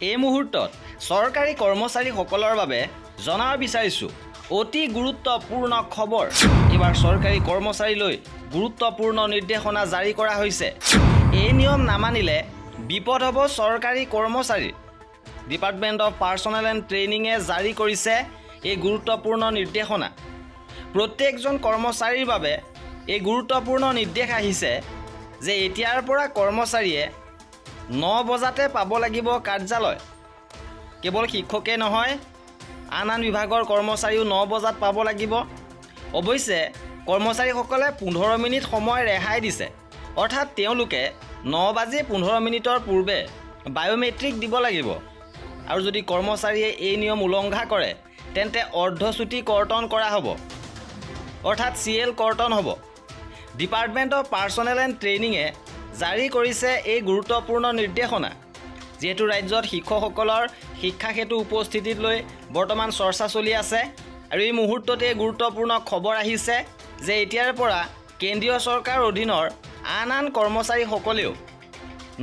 এই মুহূৰ্তত চৰকাৰী কৰ্মচাৰীসকলৰ বাবে জনাব বিচাৰিছোঁ অতি গুৰুত্বপূৰ্ণ খবৰ। এবাৰ চৰকাৰী কৰ্মচাৰীলৈ গুৰুত্বপূৰ্ণ নিৰ্দেশনা জাৰি কৰা হৈছে। এই নিয়ম নামানিলে বিপদ হ'ব চৰকাৰী কৰ্মচাৰী। ডিপাৰ্টমেণ্ট অফ পাৰ্চনেল এণ্ড ট্ৰেইনিঙে জাৰি কৰিছে এই গুৰুত্বপূৰ্ণ নিৰ্দেশনা। প্ৰত্যেকজন কৰ্মচাৰীৰ বাবে এই গুৰুত্বপূৰ্ণ নিৰ্দেশ আহিছে যে এতিয়াৰ পৰা কৰ্মচাৰীয়ে 9 বজাতে পাব লাগিব কাৰ্যালয়। কেৱল শিক্ষকে নহয়, আন বিভাগৰ কৰ্মচাৰীও 9 বজাত পাব লাগিব। অৱশ্যে কৰ্মচাৰীসকলে 15 মিনিট সময় ৰেহাই দিছে, অৰ্থাৎ তেওঁলোকে 9:15 পূৰ্বে বায়োমেট্ৰিক দিব লাগিব। আৰু যদি কৰ্মচাৰীয়ে এই নিয়ম উলংঘা কৰে তেন্তে অৰ্ধচুটি কৰ্তন কৰা হ'ব, অৰ্থাৎ CL কৰ্তন হ'ব। ডিপাৰ্টমেণ্ট অফ পাৰ্চনেল এণ্ড ট্ৰেইনিঙে জাৰি কৰিছে এই গুৰুত্বপূৰ্ণ নিৰ্দেশনা। যেহেতু ৰাজ্যত শিক্ষকসকলৰ শিক্ষা সেতু উপস্থিতিত লৈ বৰ্তমান চৰ্চা চলি আছে আৰু এই মুহূৰ্ততে গুৰুত্বপূৰ্ণ খবৰ আহিছে যে এতিয়াৰ পৰা কেন্দ্ৰীয় চৰকাৰৰ অধীনৰ আন কৰ্মচাৰীসকলেও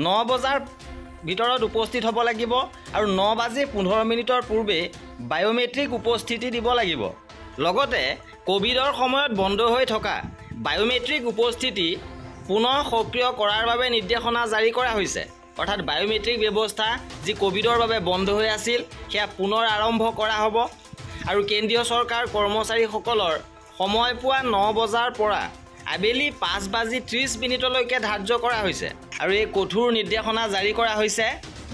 9 বজাৰ ভিতৰত উপস্থিত হ'ব লাগিব আৰু 9:15 পূৰ্বে বায়োমেট্ৰিক উপস্থিতি দিব লাগিব। লগতে কোভিডৰ সময়ত বন্ধ হৈ থকা বায়োমেট্ৰিক উপস্থিতি পুনৰ সক্ৰিয় কৰাৰ বাবে নিৰ্দেশনা জাৰি কৰা হৈছে। অৰ্থাৎ বায়োমেট্ৰিক ব্যৱস্থা যি কোভিডৰ বাবে বন্ধ হৈ আছিল সেয়া পুনৰ আৰম্ভ কৰা হ'ব। আৰু কেন্দ্ৰীয় চৰকাৰ কৰ্মচাৰীসকলৰ সময় পুৱা 9 বজাৰ পৰা আবেলি 5:30 ধাৰ্য কৰা হৈছে। আৰু এই কঠোৰ নিৰ্দেশনা জাৰি কৰা হৈছে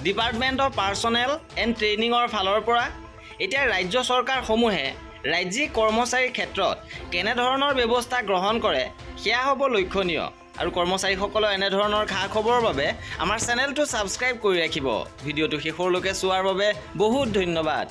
ডিপাৰ্টমেণ্ট অফ পাৰ্চনেল এণ্ড ট্ৰেইনিঙৰ ফালৰ পৰা। এতিয়া ৰাজ্য চৰকাৰসমূহে ৰাজ্যিক কৰ্মচাৰীৰ ক্ষেত্ৰত কেনেধৰণৰ ব্যৱস্থা গ্ৰহণ কৰে সেয়া হ'ব লক্ষণীয়। আৰু কৰ্মচাৰীসকলৰ এনেধৰণৰ খা খবৰৰ বাবে আমাৰ চেনেলটো ছাবস্ক্ৰাইব কৰি ৰাখিব। ভিডিঅ'টো শেষলৈকে চোৱাৰ বাবে বহুত ধন্যবাদ।